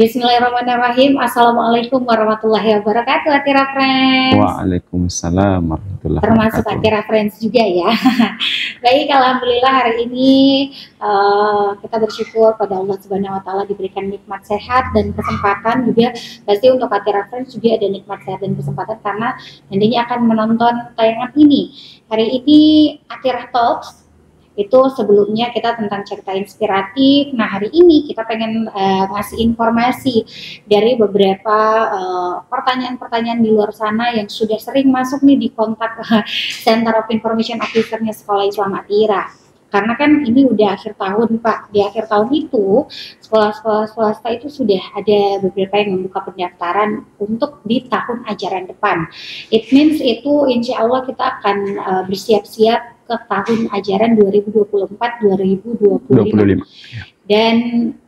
Bismillahirrahmanirrahim. Assalamualaikum warahmatullahi wabarakatuh, Atira Friends. Waalaikumsalam warahmatullahi Termasuk wabarakatuh. Atira Friends juga ya. Baik, alhamdulillah hari ini kita bersyukur pada Allah Subhanahu Wa Taala diberikan nikmat sehat dan kesempatan juga. Pasti untuk Atira Friends juga ada nikmat sehat dan kesempatan karena nantinya akan menonton tayangan ini. Hari ini Atira Talks. Itu sebelumnya kita tentang cerita inspiratif. Nah, hari ini kita pengen ngasih informasi dari beberapa pertanyaan-pertanyaan di luar sana yang sudah sering masuk nih di kontak Center of Information Officer-nya Sekolah Islam Atira. Karena kan ini udah akhir tahun, Pak. Di akhir tahun itu sekolah-sekolah swasta itu sudah ada beberapa yang membuka pendaftaran untuk di tahun ajaran depan. It means itu insya Allah kita akan bersiap-siap ke tahun ajaran 2024-2025. Dan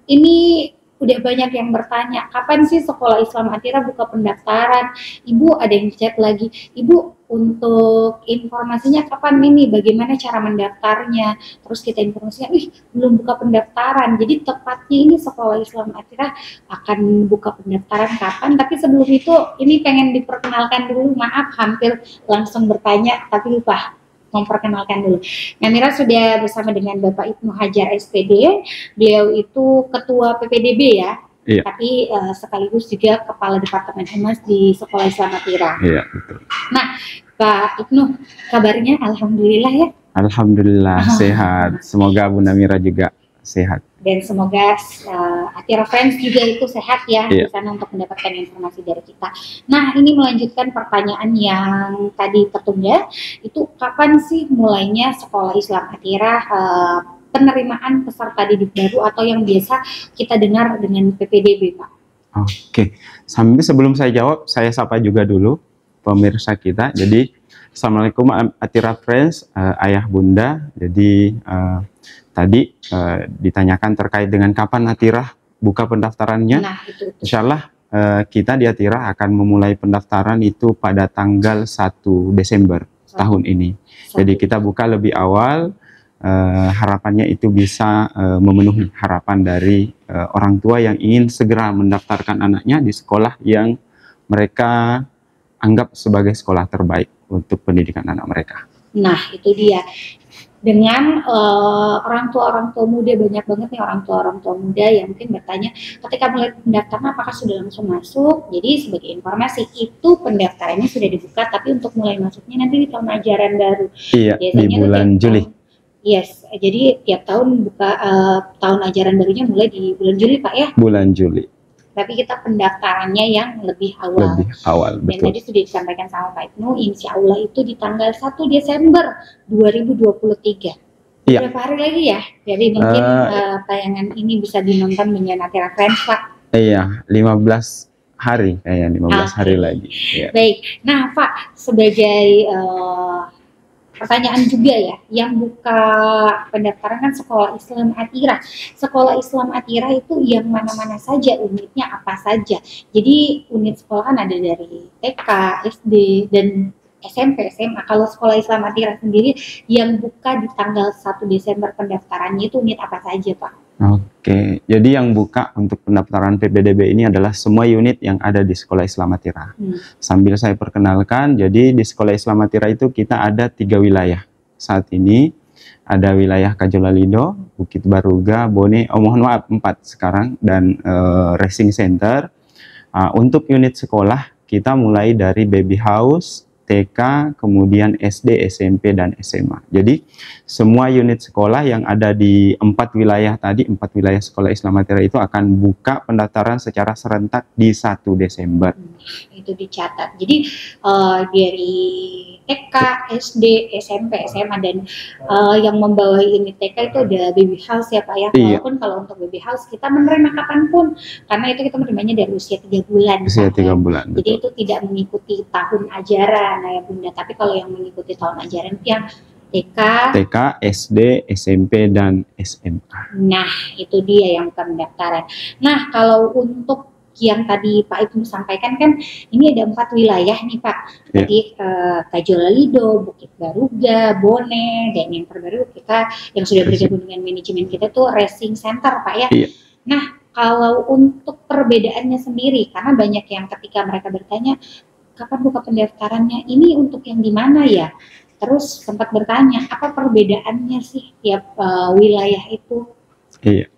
ini udah banyak yang bertanya, kapan sih Sekolah Islam Atira buka pendaftaran? Ibu ada yang chat lagi, Ibu untuk informasinya kapan ini? Bagaimana cara mendaftarnya? Terus kita informasikan, belum buka pendaftaran. Jadi tepatnya ini Sekolah Islam Atira akan buka pendaftaran kapan? Tapi sebelum itu ini pengen diperkenalkan dulu, maaf hampir langsung bertanya tapi lupa memperkenalkan dulu. Namira sudah bersama dengan Bapak Ibnu Hajar SPD. Beliau itu ketua PPDB ya. Iya. Tapi sekaligus juga kepala Departemen Humas di Sekolah Islam Atira. Iya, betul. Nah, Pak Ibnu, kabarnya alhamdulillah ya. Alhamdulillah sehat. Semoga Bu Namira juga sehat. Dan semoga Atira Friends juga itu sehat ya di Iya. sana untuk mendapatkan informasi dari kita. Nah, ini melanjutkan pertanyaan yang tadi tertunda, itu kapan sih mulainya Sekolah Islam Atira penerimaan peserta didik baru atau yang biasa kita dengar dengan PPDB, Pak? Oke, sambil sebelum saya jawab, saya sapa juga dulu pemirsa kita. Jadi, Assalamualaikum Atira Friends, ayah bunda. Jadi, tadi ditanyakan terkait dengan kapan Atira buka pendaftarannya. Nah, itu. Insya Allah kita di Atira akan memulai pendaftaran itu pada tanggal 1 Desember tahun ini. Jadi kita buka lebih awal, harapannya itu bisa memenuhi harapan dari orang tua yang ingin segera mendaftarkan anaknya di sekolah yang mereka anggap sebagai sekolah terbaik untuk pendidikan anak mereka. Nah, itu dia. Dengan orang tua muda, banyak banget nih orang tua muda yang mungkin bertanya ketika mulai pendaftaran apakah sudah langsung masuk. Jadi sebagai informasi itu pendaftarannya sudah dibuka, tapi untuk mulai masuknya nanti di tahun ajaran baru. Iya, biasanya di bulan Juli. Yes, jadi tiap tahun buka tahun ajaran barunya mulai di bulan Juli, Pak ya. Bulan Juli. Tapi kita pendaftarannya yang lebih awal. Lebih awal, Dan betul. tadi sudah disampaikan sama Pak Ibnu, insya Allah itu di tanggal 1 Desember 2023. Iya. Berapa hari lagi ya? Jadi mungkin tayangan ini bisa dinonton dengan Atira Friends, Pak. Iya, 15 hari, kayaknya 15 hari lagi. Iya. Baik, nah Pak, sebagai pertanyaan juga ya, yang buka pendaftaran kan Sekolah Islam Atira. Sekolah Islam Atira itu yang mana-mana saja, unitnya apa saja. Jadi unit sekolah kan ada dari TK, SD, dan SMP, SMA. Kalau Sekolah Islam Atira sendiri yang buka di tanggal 1 Desember pendaftarannya itu unit apa saja, Pak? Oke, jadi yang buka untuk pendaftaran PPDB ini adalah semua unit yang ada di Sekolah Islam Atira. Sambil saya perkenalkan, jadi di Sekolah Islam Atira itu kita ada 3 wilayah. Saat ini ada wilayah Kajolalido, Bukit Baruga, Bone, mohon maaf 4 sekarang, dan Racing Center. Untuk unit sekolah, kita mulai dari baby house, TK, kemudian SD, SMP, dan SMA. Jadi semua unit sekolah yang ada di 4 wilayah tadi, 4 wilayah sekolah Islam Atira itu akan buka pendaftaran secara serentak di 1 Desember. Itu dicatat. Jadi dari TK, SD, SMP, SMA, dan yang membawahi unit TK itu ada baby house ya Pak ya. Iya. Walaupun kalau untuk baby house kita menerima kapanpun, karena itu kita menerimanya dari usia 3 bulan. Usia 3 bulan. Jadi itu tidak mengikuti tahun ajaran ya Bunda. Tapi kalau yang mengikuti tahun ajaran itu yang TK, SD, SMP, dan SMA. Nah, itu dia yang pendaftaran. Nah, kalau untuk yang tadi Pak Ibnu sampaikan kan, ini ada 4 wilayah nih Pak. Jadi Kajolalido, Bukit Baruga, Bone, dan yang terbaru kita yang sudah bergabung dengan manajemen kita tuh Racing Center Pak ya. Iya. Nah, kalau untuk perbedaannya sendiri, karena banyak yang ketika mereka bertanya, kapan buka pendaftarannya, ini untuk yang di mana ya? Terus sempat bertanya, apa perbedaannya sih tiap wilayah itu? Iya.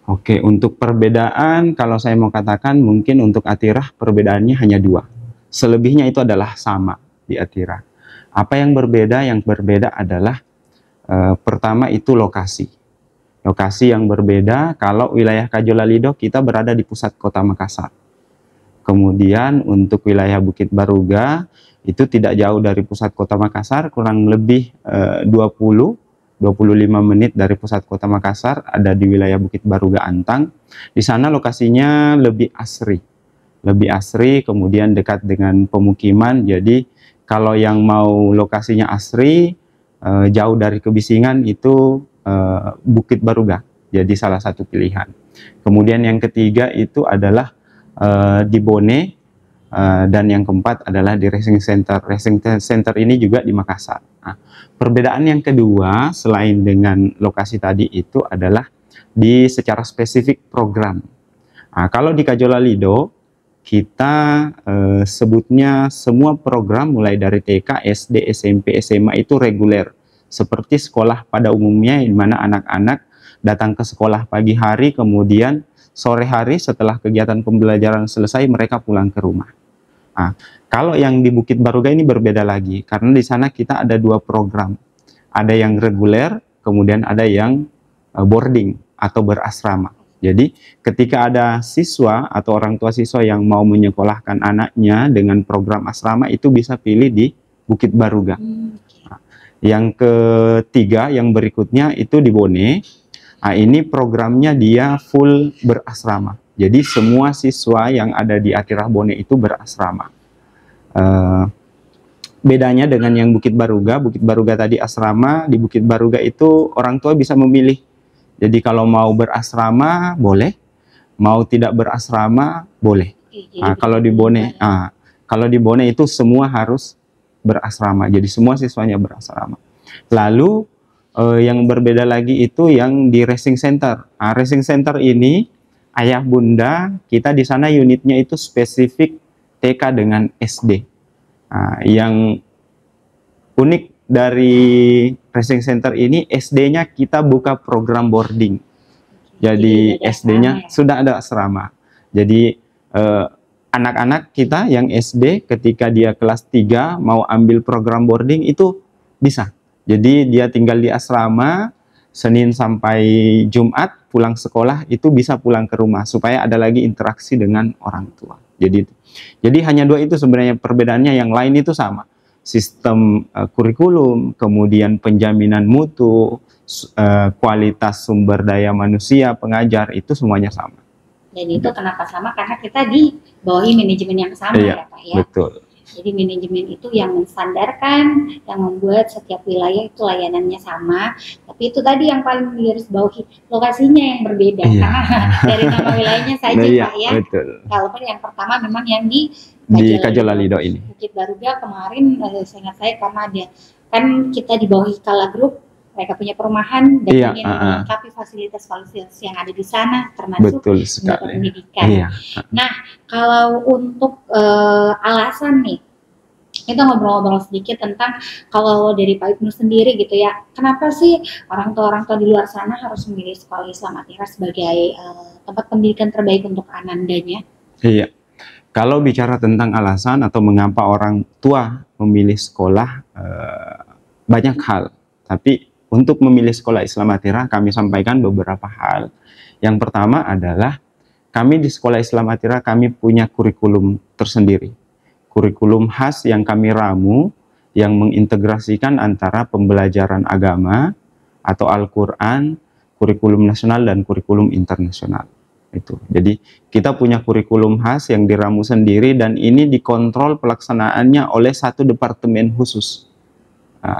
Oke, untuk perbedaan, kalau saya mau katakan mungkin untuk Atirah perbedaannya hanya 2. Selebihnya itu adalah sama di Atirah. Apa yang berbeda? Yang berbeda adalah pertama itu lokasi. Lokasi yang berbeda, kalau wilayah Kajolalido kita berada di pusat kota Makassar. Kemudian untuk wilayah Bukit Baruga itu tidak jauh dari pusat kota Makassar, kurang lebih 25 menit dari pusat kota Makassar, ada di wilayah Bukit Baruga Antang. Di sana lokasinya lebih asri, kemudian dekat dengan pemukiman. Jadi kalau yang mau lokasinya asri, jauh dari kebisingan itu Bukit Baruga, jadi salah satu pilihan. Kemudian yang ketiga itu adalah di Bone, dan yang keempat adalah di Racing Center. Racing Center ini juga di Makassar. Nah, perbedaan yang kedua selain dengan lokasi tadi itu adalah di secara spesifik program. Nah, kalau di Kajolalido kita sebutnya semua program mulai dari TK, SD, SMP, SMA itu reguler. Seperti sekolah pada umumnya, di mana anak-anak datang ke sekolah pagi hari, kemudian sore hari setelah kegiatan pembelajaran selesai mereka pulang ke rumah. Nah, kalau yang di Bukit Baruga ini berbeda lagi, karena di sana kita ada 2 program. Ada yang reguler, kemudian ada yang boarding atau berasrama. Jadi ketika ada siswa atau orang tua siswa yang mau menyekolahkan anaknya dengan program asrama, itu bisa pilih di Bukit Baruga. Nah, yang ketiga, yang berikutnya itu di Bone. Nah, ini programnya dia full berasrama. Jadi semua siswa yang ada di Atirah Bone itu berasrama. Bedanya dengan yang Bukit Baruga tadi asrama, di Bukit Baruga itu orang tua bisa memilih. Jadi kalau mau berasrama boleh, mau tidak berasrama boleh. Nah, kalau di Bone itu semua harus berasrama. Jadi semua siswanya berasrama. Lalu yang berbeda lagi itu yang di Racing Center. Nah, Racing Center ini ayah bunda kita di sana unitnya itu spesifik TK dengan SD. Nah, yang unik dari Racing Center ini, SD-nya kita buka program boarding. Jadi SD-nya sudah ada asrama. Jadi anak-anak kita yang SD ketika dia kelas 3 mau ambil program boarding itu bisa. Jadi dia tinggal di asrama, Senin sampai Jumat pulang sekolah itu bisa pulang ke rumah supaya ada lagi interaksi dengan orang tua. Jadi hanya 2 itu sebenarnya perbedaannya, yang lain itu sama. Sistem kurikulum, kemudian penjaminan mutu, kualitas sumber daya manusia, pengajar, itu semuanya sama. Dan itu kenapa sama? Karena kita di bawahi manajemen yang sama ya Pak ya. Betul. Jadi manajemen itu yang menstandarkan, yang membuat setiap wilayah itu layanannya sama. Tapi itu tadi yang paling harus bawahi, lokasinya yang berbeda. Karena dari nama wilayahnya saja Pak ya. Betul. Kalaupun yang pertama memang yang di Kajolalido ini. Bukit Baruga kemarin saya ingat saya karena ada kan kita di bawahi Kala Group, mereka punya perumahan dan ingin melengkapi fasilitas-fasilitas yang ada di sana, termasuk pendidikan. Nah, kalau untuk alasan nih, kita ngobrol-ngobrol sedikit tentang kalau dari Pak Ibnu sendiri gitu ya, kenapa sih orang tua di luar sana harus memilih sekolah Islam Atira sebagai tempat pendidikan terbaik untuk anandanya? Iya, Kalau bicara tentang alasan atau mengapa orang tua memilih sekolah, banyak hal. Tapi untuk memilih sekolah Islam Atira, kami sampaikan beberapa hal. Yang pertama adalah kami di sekolah Islam Atira, kami punya kurikulum tersendiri. Kurikulum khas yang kami ramu, yang mengintegrasikan antara pembelajaran agama atau Al-Quran, kurikulum nasional dan kurikulum internasional. Itu. Jadi kita punya kurikulum khas yang diramu sendiri dan ini dikontrol pelaksanaannya oleh satu departemen khusus.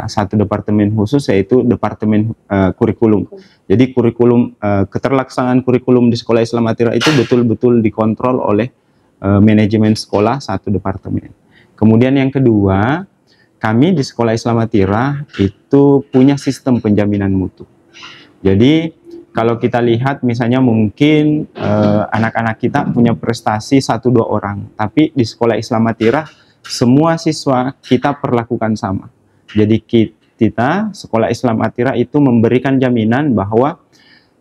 Satu departemen khusus yaitu departemen kurikulum. Jadi kurikulum keterlaksanaan kurikulum di sekolah Islam Atira itu betul-betul dikontrol oleh manajemen sekolah satu departemen. Kemudian yang kedua, kami di sekolah Islam Atira itu punya sistem penjaminan mutu. Jadi kalau kita lihat misalnya mungkin anak-anak kita punya prestasi 1-2 orang, tapi di sekolah Islam Atira semua siswa kita perlakukan sama. Jadi kita sekolah Islam Atira itu memberikan jaminan bahwa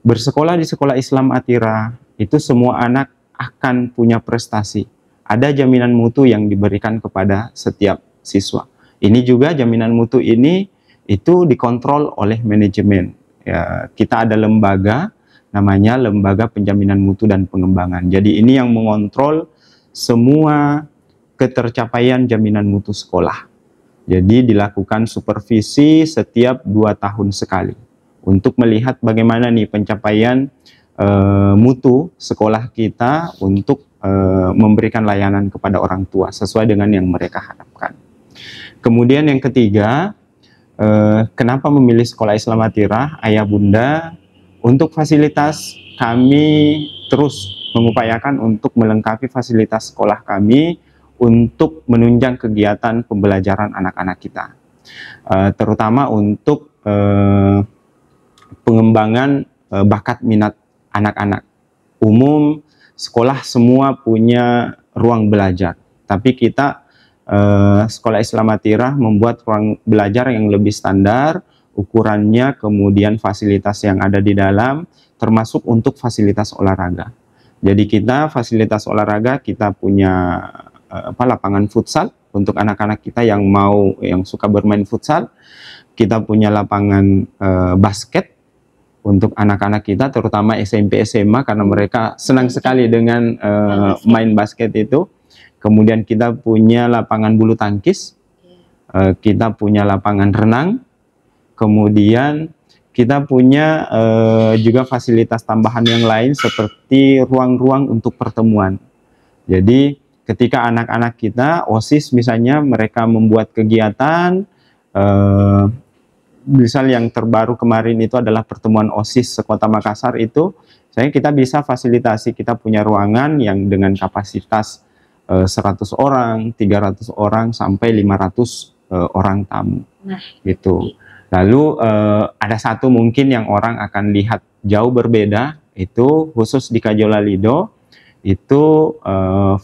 bersekolah di sekolah Islam Atira itu semua anak akan punya prestasi. Ada jaminan mutu yang diberikan kepada setiap siswa. Ini juga jaminan mutu ini itu dikontrol oleh manajemen. Ya, kita ada lembaga namanya Lembaga Penjaminan Mutu dan Pengembangan. Jadi ini yang mengontrol semua ketercapaian jaminan mutu sekolah. Jadi dilakukan supervisi setiap 2 tahun sekali untuk melihat bagaimana nih pencapaian mutu sekolah kita untuk memberikan layanan kepada orang tua sesuai dengan yang mereka harapkan. Kemudian yang ketiga, kenapa memilih sekolah Islam Atira, ayah bunda? Untuk fasilitas kami terus mengupayakan untuk melengkapi fasilitas sekolah kami untuk menunjang kegiatan pembelajaran anak-anak kita, terutama untuk pengembangan bakat minat anak-anak. Umum sekolah semua punya ruang belajar, tapi kita sekolah Islam Atira membuat ruang belajar yang lebih standar, ukurannya, kemudian fasilitas yang ada di dalam, termasuk untuk fasilitas olahraga. Jadi kita fasilitas olahraga, kita punya lapangan futsal untuk anak-anak kita yang suka bermain futsal. Kita punya lapangan basket untuk anak-anak kita, terutama SMP SMA, karena mereka senang sekali dengan main basket itu. Kemudian kita punya lapangan bulu tangkis, kita punya lapangan renang, kemudian kita punya juga fasilitas tambahan yang lain seperti ruang-ruang untuk pertemuan. Jadi ketika anak-anak kita, OSIS misalnya, mereka membuat kegiatan, misal yang terbaru kemarin itu adalah pertemuan OSIS sekota Makassar itu, kita bisa fasilitasi, kita punya ruangan yang dengan kapasitas 100 orang, 300 orang, sampai 500 orang tamu. Nah, gitu. Lalu ada satu mungkin yang orang akan lihat jauh berbeda, itu khusus di Kajola Lido, itu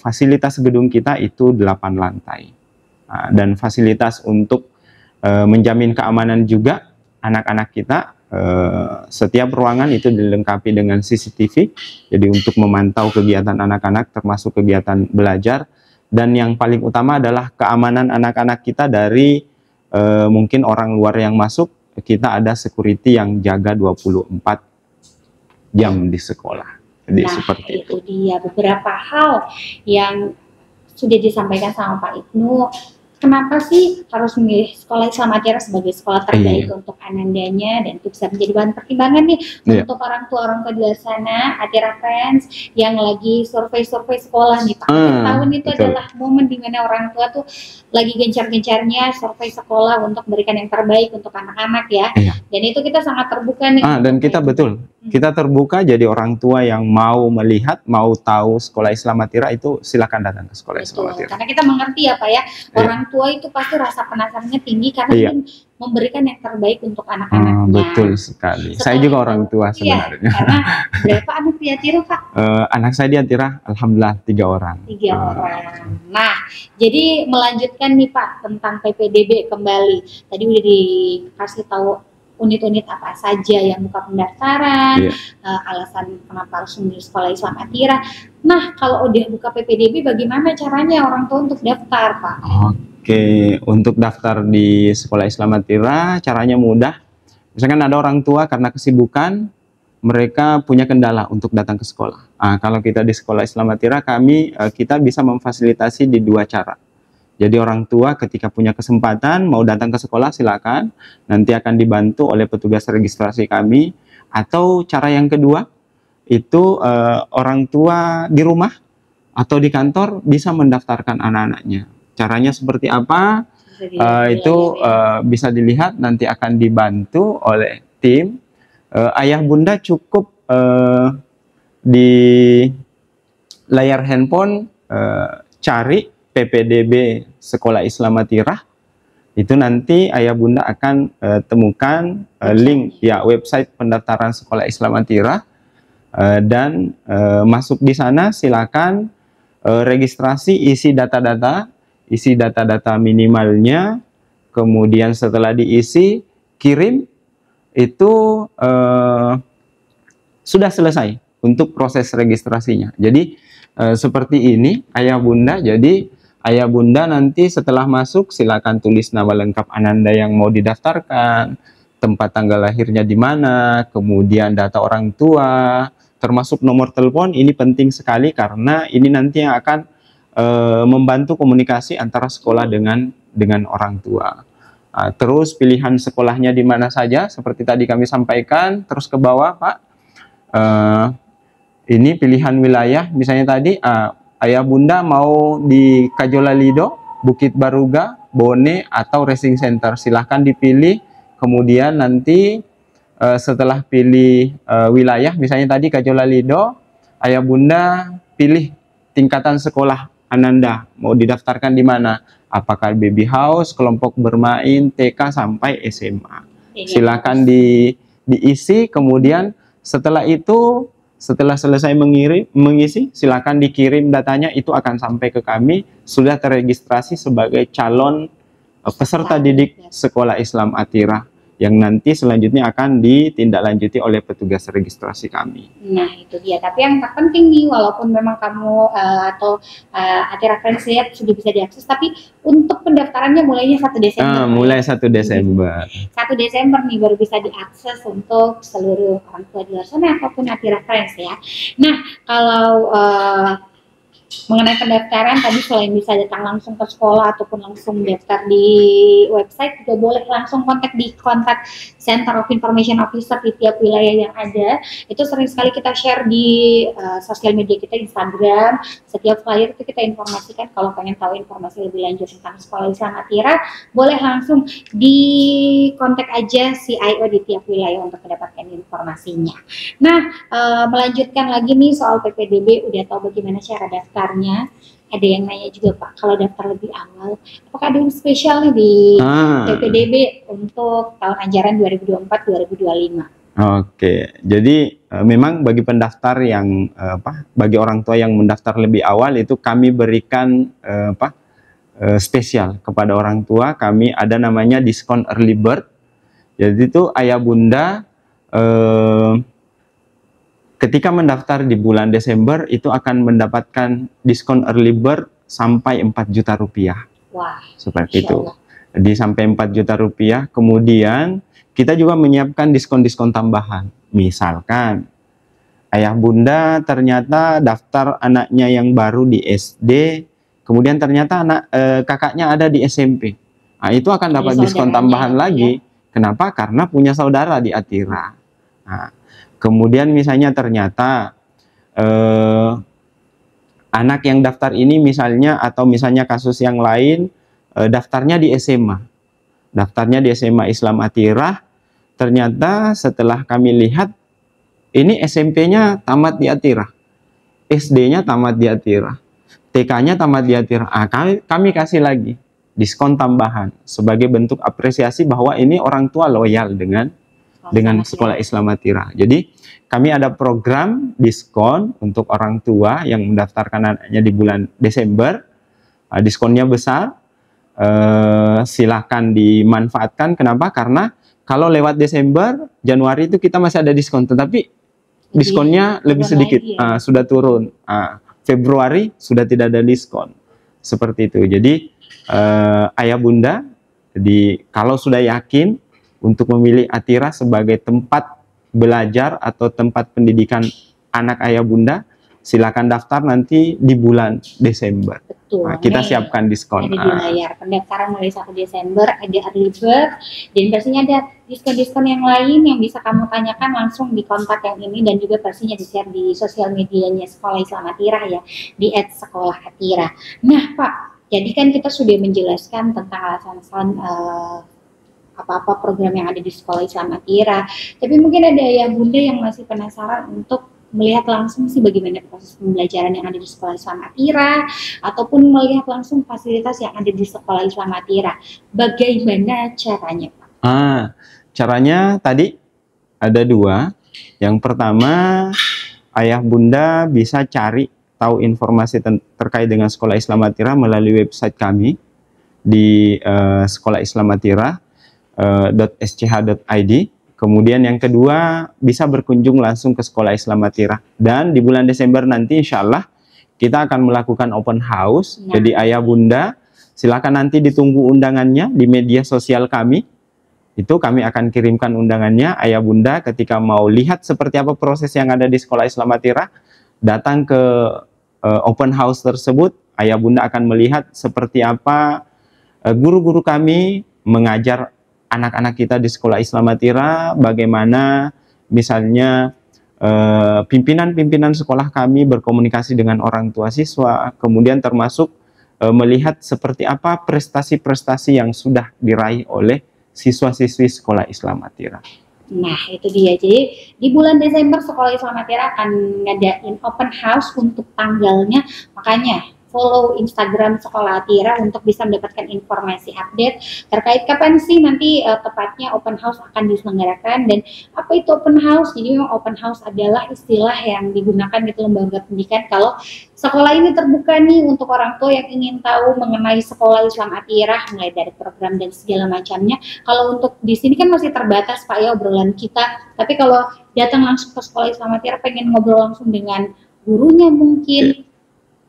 fasilitas gedung kita itu 8 lantai. Nah, dan fasilitas untuk menjamin keamanan juga anak-anak kita, setiap ruangan itu dilengkapi dengan CCTV, jadi untuk memantau kegiatan anak-anak termasuk kegiatan belajar. Dan yang paling utama adalah keamanan anak-anak kita dari mungkin orang luar yang masuk. Kita ada security yang jaga 24 jam di sekolah. Jadi seperti itu dia beberapa hal yang sudah disampaikan sama Pak Ibnu. Kenapa sih harus memilih sekolah Islam Atira sebagai sekolah terbaik untuk anandanya, dan itu bisa menjadi bahan pertimbangan nih untuk orang tua di luar sana, Atira Friends yang lagi survei-survei sekolah nih Pak. Tahun itu adalah momen dimana orang tua tuh lagi gencar-gencarnya survei sekolah untuk memberikan yang terbaik untuk anak-anak ya. Dan itu kita sangat terbuka nih. Dan kita kita terbuka, jadi orang tua yang mau melihat, mau tahu sekolah Islam Atira itu silakan datang ke sekolah Islam Atira. Karena kita mengerti ya Pak ya, orang tua itu pasti rasa penasarannya tinggi karena ingin memberikan yang terbaik untuk anak-anaknya. Betul sekali. Saya juga orang tua sebenarnya. Karena berapa anak di Atira Pak? Anak saya di Atira, alhamdulillah 3 orang. 3 orang. Nah, jadi melanjutkan nih Pak tentang PPDB kembali. Tadi udah dikasih tahu unit-unit apa saja yang buka pendaftaran, Iya. alasan kenapa harus memilih sekolah Islam Atira. Nah, kalau udah buka PPDB, bagaimana caranya orang tua untuk daftar, Pak? Oke, untuk daftar di sekolah Islam Atira caranya mudah. Misalkan ada orang tua karena kesibukan, mereka punya kendala untuk datang ke sekolah. Kalau kita di sekolah Islam Atira, kita bisa memfasilitasi di dua cara. Jadi orang tua ketika punya kesempatan mau datang ke sekolah silakan, nanti akan dibantu oleh petugas registrasi kami. Atau cara yang kedua itu orang tua di rumah atau di kantor bisa mendaftarkan anak-anaknya. Caranya seperti apa? Bisa dilihat nanti akan dibantu oleh tim. Ayah bunda cukup di layar handphone cari PPDB Sekolah Islam Atira, itu nanti ayah bunda akan temukan link ya website pendaftaran Sekolah Islam Atira, dan masuk di sana silakan registrasi, isi data-data minimalnya, kemudian setelah diisi kirim, itu sudah selesai untuk proses registrasinya. Jadi seperti ini ayah bunda. Jadi ayah bunda nanti setelah masuk silakan tulis nama lengkap Ananda yang mau didaftarkan, tempat tanggal lahirnya di mana, kemudian data orang tua, termasuk nomor telepon. Ini penting sekali karena ini nanti yang akan membantu komunikasi antara sekolah dengan orang tua. Terus pilihan sekolahnya di mana saja, seperti tadi kami sampaikan. Terus ke bawah, Pak. Ini pilihan wilayah, misalnya tadi ayah bunda mau di Kajolalido, Bukit Baruga, Bone, atau Racing Center. Silahkan dipilih, kemudian nanti setelah pilih wilayah, misalnya tadi Kajolalido, ayah bunda pilih tingkatan sekolah Ananda, mau didaftarkan di mana? Apakah baby house, kelompok bermain, TK sampai SMA. Silakan diisi, kemudian setelah itu, setelah selesai mengisi, silakan dikirim datanya, itu akan sampai ke kami, sudah terregistrasi sebagai calon peserta didik Sekolah Islam Atira, yang nanti selanjutnya akan ditindaklanjuti oleh petugas registrasi kami. Nah, itu dia. Tapi yang terpenting nih, walaupun memang kamu Atira Friends Lihat sudah bisa diakses, tapi untuk pendaftarannya mulainya 1 Desember. Mulai 1 Desember. 1 Desember nih baru bisa diakses untuk seluruh orang tua di luar sana ataupun Atira Friends ya. Nah, kalau mengenai pendaftaran tadi, selain bisa datang langsung ke sekolah ataupun langsung daftar di website, juga boleh langsung kontak Center of Information Officer di tiap wilayah yang ada. Itu sering sekali kita share di sosial media kita, Instagram. Setiap flyer itu kita informasikan. Kalau pengen tahu informasi lebih lanjut tentang Sekolah Islam Atira, boleh langsung di kontak aja CIO di tiap wilayah untuk mendapatkan informasinya. Nah, melanjutkan lagi nih soal PPDB, udah tahu bagaimana cara daftar. Ada yang nanya juga, Pak, kalau daftar lebih awal, apakah ada yang spesial nih di PPDB untuk tahun ajaran 2024-2025? Oke, jadi memang bagi pendaftar yang bagi orang tua yang mendaftar lebih awal, itu kami berikan spesial kepada orang tua. Kami ada namanya diskon early bird. Jadi itu ayah bunda ketika mendaftar di bulan Desember itu akan mendapatkan diskon early bird sampai 4 juta rupiah. Wah, seperti itu. Jadi sampai 4 juta rupiah. Kemudian kita juga menyiapkan diskon-diskon tambahan. Misalkan ayah bunda ternyata daftar anaknya yang baru di SD, kemudian ternyata kakaknya ada di SMP. Nah, itu akan dapat diskon tambahan lagi. Kenapa? Karena punya saudara di Atira. Nah, kemudian misalnya ternyata anak yang daftar ini misalnya, atau misalnya kasus yang lain, daftarnya di SMA. Daftarnya di SMA Islam Atira, ternyata setelah kami lihat, ini SMP-nya tamat di Atira, SD-nya tamat di Atira, TK-nya tamat di Atira. Kami kasih lagi diskon tambahan sebagai bentuk apresiasi bahwa ini orang tua loyal dengan Sekolah Islam Atira. Jadi kami ada program diskon untuk orang tua yang mendaftarkan anaknya di bulan Desember. Diskonnya besar, silakan dimanfaatkan. Kenapa? Karena Kalau lewat Desember, Januari itu kita masih ada diskon, tetapi diskonnya lebih sedikit, ya? Sudah turun. Februari sudah tidak ada diskon, seperti itu. Jadi ayah bunda, jadi kalau sudah yakin untuk memilih Atira sebagai tempat belajar atau tempat pendidikan anak ayah bunda, silakan daftar nanti di bulan Desember. Betul. Kita siapkan diskon. Ada di layar pendaftaran mulai 1 Desember, ada early bird, dan pastinya ada diskon-diskon yang lain yang bisa kamu tanyakan langsung di kontak yang ini, dan juga pastinya di-share di sosial medianya Sekolah Islam Atira ya, di @sekolahAtira. Nah Pak, jadi kan kita sudah menjelaskan tentang alasan-alasan apa-apa program yang ada di Sekolah Islam Atira, tapi mungkin ada ayah bunda yang masih penasaran untuk melihat langsung sih bagaimana proses pembelajaran yang ada di Sekolah Islam Atira, ataupun melihat langsung fasilitas yang ada di Sekolah Islam Atira. Bagaimana caranya, Pak? Caranya tadi ada 2. Yang pertama, ayah bunda bisa cari tahu informasi terkait dengan Sekolah Islam Atira melalui website kami di sekolahislamatira.sch.id. Kemudian yang kedua, bisa berkunjung langsung ke Sekolah Islam Atira. Dan di bulan Desember nanti insya Allah kita akan melakukan open house. Jadi ayah bunda, silakan nanti ditunggu undangannya di media sosial kami. Itu kami akan kirimkan undangannya. Ayah bunda ketika mau lihat seperti apa proses yang ada di Sekolah Islam Atira, datang ke open house tersebut. Ayah bunda akan melihat seperti apa guru-guru kami mengajar anak-anak kita di Sekolah Islam Atira, bagaimana misalnya pimpinan-pimpinan sekolah kami berkomunikasi dengan orang tua siswa, kemudian termasuk melihat seperti apa prestasi-prestasi yang sudah diraih oleh siswa-siswi Sekolah Islam Atira. Nah itu dia, jadi di bulan Desember Sekolah Islam Atira akan ngadain open house untuk tanggalnya, makanya follow Instagram Sekolah Atira untuk bisa mendapatkan informasi update terkait kapan sih nanti tepatnya open house akan diselenggarakan dan apa itu open house. Jadi memang open house adalah istilah yang digunakan di lembaga pendidikan kalau sekolah ini terbuka nih untuk orang tua yang ingin tahu mengenai Sekolah Islam Atira, mulai dari program dan segala macamnya. Kalau untuk di sini kan masih terbatas Pak ya obrolan kita, tapi kalau datang langsung ke Sekolah Islam Atira pengen ngobrol langsung dengan gurunya mungkin,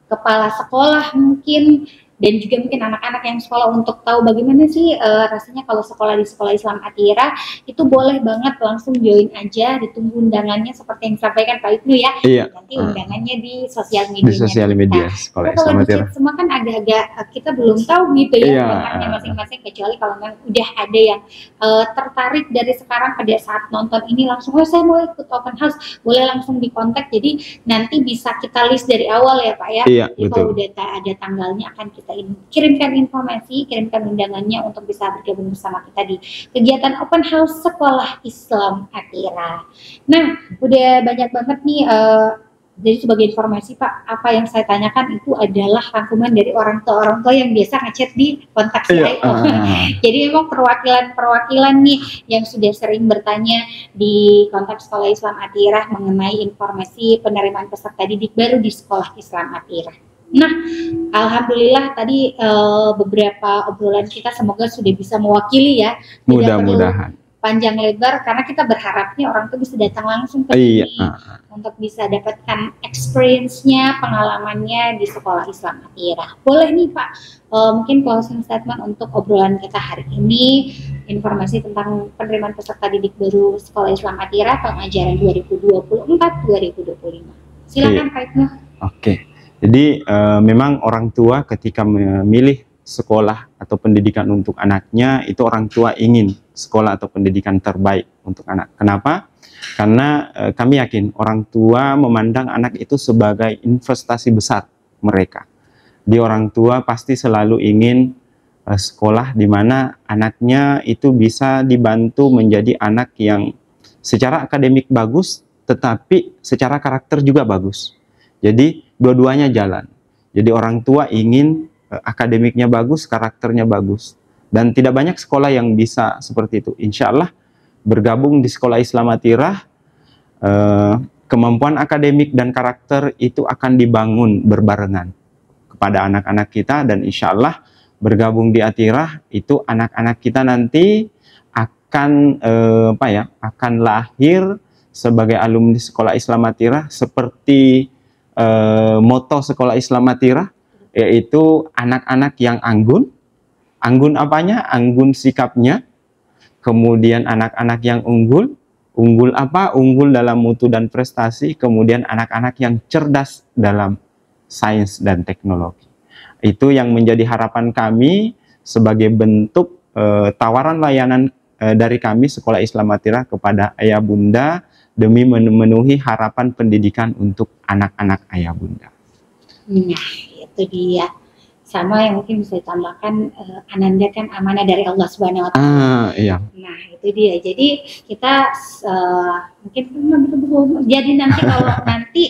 kepala sekolah mungkin, dan juga mungkin anak-anak yang sekolah untuk tahu bagaimana sih rasanya kalau sekolah di Sekolah Islam Atira, itu boleh banget langsung join aja, ditunggu undangannya seperti yang disampaikan Pak Ibnu ya. Iya. Nanti undangannya di sosial media. Di sosial media Sekolah Islam Atira. Semua kan agak-agak kita belum tahu gitu ya, iya, masing-masing, kecuali kalau memang udah ada yang tertarik dari sekarang pada saat nonton ini langsung, oh saya mau ikut open house, boleh langsung dikontak. Jadi nanti bisa kita list dari awal ya Pak ya. Iya, jadi betul. kalau udah ada tanggalnya akan kita kirimkan informasi, kirimkan undangannya untuk bisa bergabung bersama kita di kegiatan open house Sekolah Islam Atira. Nah, udah banyak banget nih, jadi sebagai informasi Pak, apa yang saya tanyakan itu adalah rangkuman dari orang tua yang biasa ngechat di kontak saya. Jadi memang perwakilan nih yang sudah sering bertanya di kontak Sekolah Islam Atira mengenai informasi penerimaan peserta didik baru di Sekolah Islam Atira. Nah, alhamdulillah tadi beberapa obrolan kita semoga sudah bisa mewakili ya. Mudah-mudahan. Panjang lebar karena kita berharapnya orang tuh bisa datang langsung ke sini untuk bisa dapatkan experience-nya, pengalamannya di Sekolah Islam Atira. Boleh nih Pak, mungkin closing statement untuk obrolan kita hari ini, informasi tentang penerimaan peserta didik baru Sekolah Islam Atira tahun ajaran 2024-2025. Silakan Pak Ibnu. Oke. Jadi memang orang tua ketika memilih sekolah atau pendidikan untuk anaknya, itu orang tua ingin sekolah atau pendidikan terbaik untuk anak. Kenapa? Karena kami yakin orang tua memandang anak itu sebagai investasi besar mereka. Di orang tua pasti selalu ingin sekolah di mana anaknya itu bisa dibantu menjadi anak yang secara akademik bagus, tetapi secara karakter juga bagus. Jadi dua-duanya jalan. Jadi orang tua ingin akademiknya bagus, karakternya bagus. Dan tidak banyak sekolah yang bisa seperti itu. Insya Allah bergabung di Sekolah Islam Atira, kemampuan akademik dan karakter itu akan dibangun berbarengan kepada anak-anak kita. Dan insya Allah bergabung di Atira itu anak-anak kita nanti akan akan lahir sebagai alumni Sekolah Islam Atirah seperti moto Sekolah Islam Atirah, yaitu anak-anak yang anggun. Anggun apanya? Anggun sikapnya. Kemudian anak-anak yang unggul. Unggul apa? Unggul dalam mutu dan prestasi. Kemudian anak-anak yang cerdas dalam sains dan teknologi. Itu yang menjadi harapan kami sebagai bentuk tawaran layanan dari kami Sekolah Islam Atirah kepada ayah bunda demi memenuhi harapan pendidikan untuk anak-anak ayah bunda. Nah, itu dia. Sama yang mungkin bisa ditambahkan, Ananda kan amanah dari Allah Subhanahu wa Ta'ala. Iya. Nah, itu dia. Jadi kita mungkin jadi nanti kalau nanti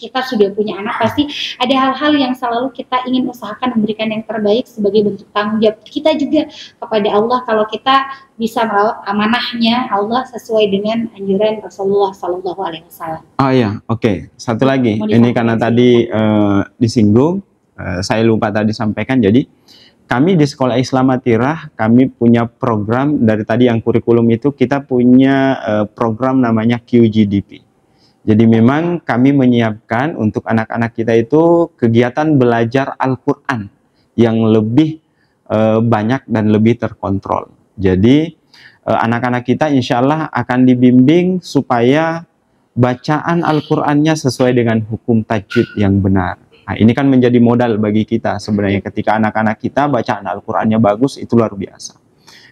kita sudah punya anak, pasti ada hal-hal yang selalu kita ingin usahakan memberikan yang terbaik sebagai bentuk tanggung jawab kita juga kepada Allah, kalau kita bisa merawat amanahnya Allah sesuai dengan anjuran Rasulullah Sallallahu Alaihi Wasallam. Oh iya, oke. Satu lagi, ini karena tadi disinggung, saya lupa tadi sampaikan. Jadi kami di Sekolah Islam Atirah, kami punya program dari tadi yang kurikulum itu, kita punya program namanya QGDP. Jadi memang kami menyiapkan untuk anak-anak kita itu kegiatan belajar Al-Quran yang lebih banyak dan lebih terkontrol. Jadi anak-anak kita insya Allah akan dibimbing supaya bacaan Al-Qurannya sesuai dengan hukum tajwid yang benar. Nah, ini kan menjadi modal bagi kita sebenarnya, ketika anak-anak kita bacaan Al-Qurannya bagus, itu luar biasa.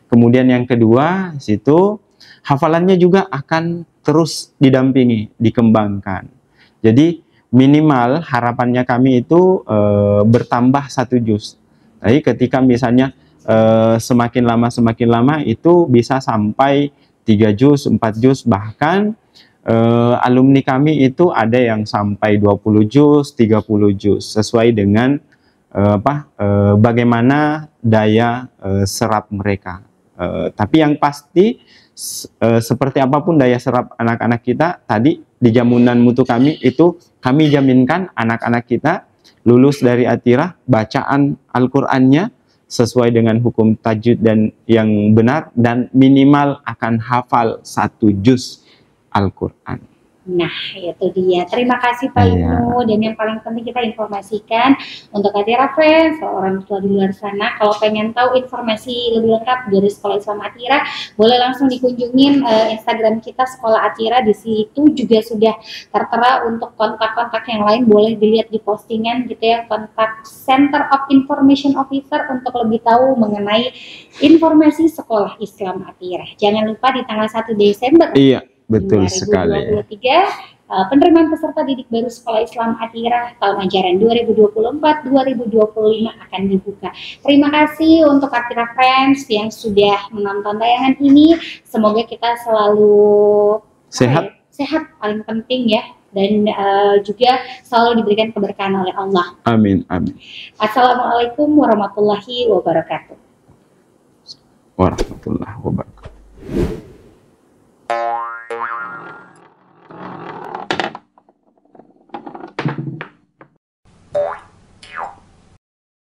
Kemudian yang kedua, situ hafalannya juga akan terus didampingi, dikembangkan. Jadi minimal harapannya kami itu bertambah 1 juz. Jadi ketika misalnya semakin lama itu bisa sampai 3 juz, 4 juz, bahkan alumni kami itu ada yang sampai 20 juz, 30 juz, sesuai dengan bagaimana daya serap mereka. Tapi yang pasti seperti apapun daya serap anak-anak kita, tadi di jamunan mutu kami itu kami jaminkan anak-anak kita lulus dari Atirah, bacaan Al-Qur'annya sesuai dengan hukum tajwid dan yang benar, dan minimal akan hafal 1 juz Al-Qur'an. Nah, itu dia. Terima kasih Pak Ibnu. Dan yang paling penting kita informasikan untuk Atirah Friends, orang tua di luar sana, kalau pengen tahu informasi lebih lengkap dari Sekolah Islam Atirah, boleh langsung dikunjungin Instagram kita Sekolah Atirah. Di situ juga sudah tertera untuk kontak-kontak yang lain, boleh dilihat di postingan gitu ya, kontak Center of Information Officer untuk lebih tahu mengenai informasi Sekolah Islam Atirah. Jangan lupa di tanggal 1 Desember. Iya. Betul 2023, sekali. Penerimaan peserta didik baru Sekolah Islam Atirah tahun ajaran 2024-2025 akan dibuka. Terima kasih untuk Atirah Friends yang sudah menonton tayangan ini. Semoga kita selalu sehat paling penting ya, dan juga selalu diberikan keberkahan oleh Allah. Amin, amin. Assalamualaikum warahmatullahi wabarakatuh. Warahmatullahi wabarakatuh.